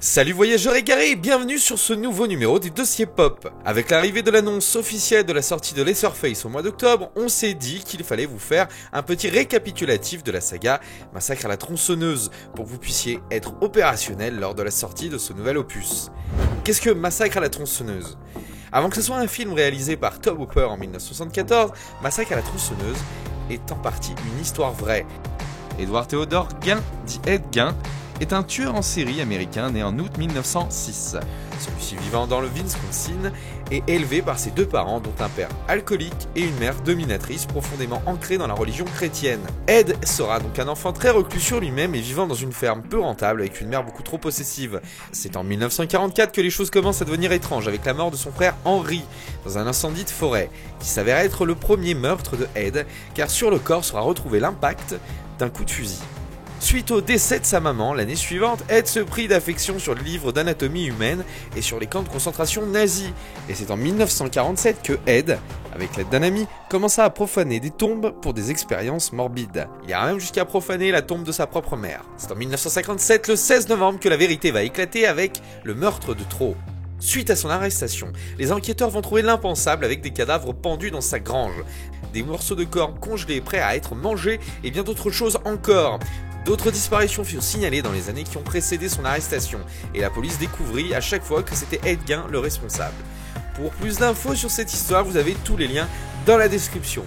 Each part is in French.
Salut voyageurs égarés, bienvenue sur ce nouveau numéro des dossiers pop. Avec l'arrivée de l'annonce officielle de la sortie de Leatherface au mois d'octobre, on s'est dit qu'il fallait vous faire un petit récapitulatif de la saga Massacre à la tronçonneuse pour que vous puissiez être opérationnel lors de la sortie de ce nouvel opus. Qu'est-ce que Massacre à la tronçonneuse ? Avant que ce soit un film réalisé par Tobe Hooper en 1974, Massacre à la tronçonneuse est en partie une histoire vraie. Edward Theodore Gain, dit Ed Gein, est un tueur en série américain né en août 1906. Celui-ci vivant dans le Wisconsin est élevé par ses deux parents dont un père alcoolique et une mère dominatrice profondément ancrée dans la religion chrétienne. Ed sera donc un enfant très reclus sur lui-même et vivant dans une ferme peu rentable avec une mère beaucoup trop possessive. C'est en 1944 que les choses commencent à devenir étranges avec la mort de son frère Henry dans un incendie de forêt qui s'avère être le premier meurtre de Ed car sur le corps sera retrouvé l'impact d'un coup de fusil. Suite au décès de sa maman, l'année suivante, Ed se prit d'affection sur le livre d'anatomie humaine et sur les camps de concentration nazis. Et c'est en 1947 que Ed, avec l'aide d'un ami, commença à profaner des tombes pour des expériences morbides. Il ira même jusqu'à profaner la tombe de sa propre mère. C'est en 1957, le 16 novembre, que la vérité va éclater avec le meurtre de Troy. Suite à son arrestation, les enquêteurs vont trouver l'impensable avec des cadavres pendus dans sa grange, des morceaux de corps congelés prêts à être mangés et bien d'autres choses encore. D'autres disparitions furent signalées dans les années qui ont précédé son arrestation, et la police découvrit à chaque fois que c'était Ed Gein le responsable. Pour plus d'infos sur cette histoire, vous avez tous les liens dans la description.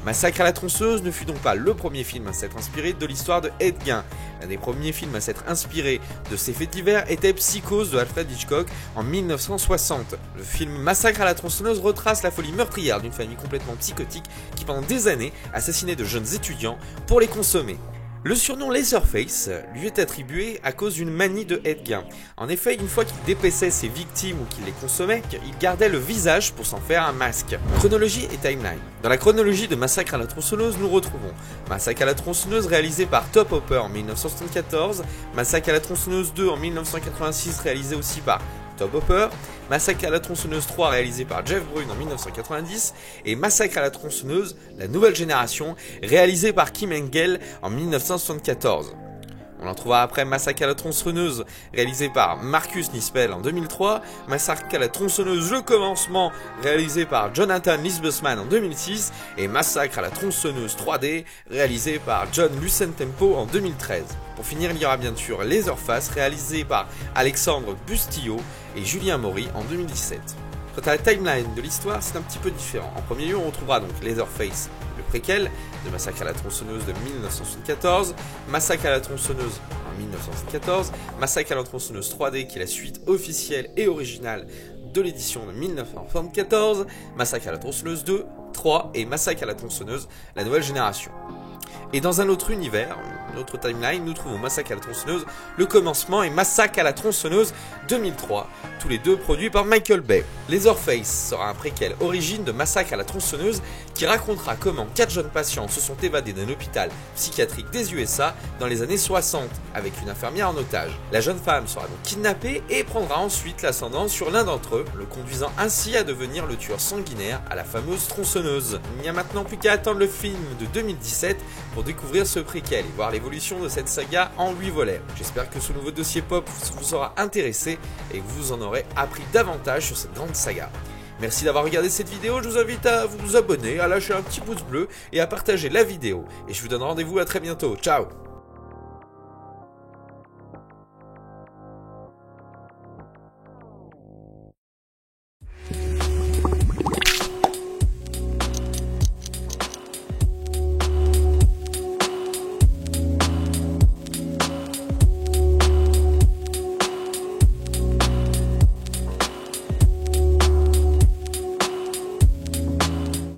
Massacre à la tronçonneuse ne fut donc pas le premier film à s'être inspiré de l'histoire de Ed Gein. L'un des premiers films à s'être inspiré de ces faits divers était Psychose de Alfred Hitchcock en 1960. Le film Massacre à la tronçonneuse retrace la folie meurtrière d'une famille complètement psychotique qui pendant des années assassinait de jeunes étudiants pour les consommer. Le surnom Leatherface lui est attribué à cause d'une manie de Ed Gein. En effet, une fois qu'il dépaissait ses victimes ou qu'il les consommait, il gardait le visage pour s'en faire un masque. Chronologie et timeline. Dans la chronologie de Massacre à la tronçonneuse, nous retrouvons Massacre à la tronçonneuse réalisé par Tobe Hooper en 1974, Massacre à la tronçonneuse 2 en 1986 réalisé aussi par Tobe Hooper, Massacre à la tronçonneuse 3 réalisé par Jeff Brun en 1990 et Massacre à la tronçonneuse, la nouvelle génération, réalisé par Kim Engel en 1974. On en trouvera après Massacre à la tronçonneuse, réalisé par Marcus Nispel en 2003, Massacre à la tronçonneuse Le Commencement, réalisé par Jonathan Liebesman en 2006, et Massacre à la tronçonneuse 3D, réalisé par John Lucent-Tempo en 2013. Pour finir, il y aura bien sûr Leatherface, réalisé par Alexandre Bustillo et Julien Maury en 2017. Quant à la timeline de l'histoire, c'est un petit peu différent. En premier lieu, on retrouvera donc Leatherface, le préquel de Massacre à la tronçonneuse de 1974, Massacre à la tronçonneuse en 1974, Massacre à la tronçonneuse 3D qui est la suite officielle et originale de l'édition de 1974, Massacre à la tronçonneuse 2, 3 et Massacre à la tronçonneuse, la nouvelle génération. Et dans un autre univers, une autre timeline, nous trouvons Massacre à la tronçonneuse, Le Commencement et Massacre à la tronçonneuse 2003, tous les deux produits par Michael Bay. Leatherface sera un préquel origine de Massacre à la tronçonneuse qui racontera comment 4 jeunes patients se sont évadés d'un hôpital psychiatrique des USA dans les années 60 avec une infirmière en otage. La jeune femme sera donc kidnappée et prendra ensuite l'ascendant sur l'un d'entre eux, le conduisant ainsi à devenir le tueur sanguinaire à la fameuse tronçonneuse. Il n'y a maintenant plus qu'à attendre le film de 2017 pour découvrir ce préquel et voir l'évolution de cette saga en 8 volets. J'espère que ce nouveau dossier pop vous aura intéressé et que vous en aurez appris davantage sur cette grande saga. Merci d'avoir regardé cette vidéo, je vous invite à vous abonner, à lâcher un petit pouce bleu et à partager la vidéo. Et je vous donne rendez-vous à très bientôt, ciao!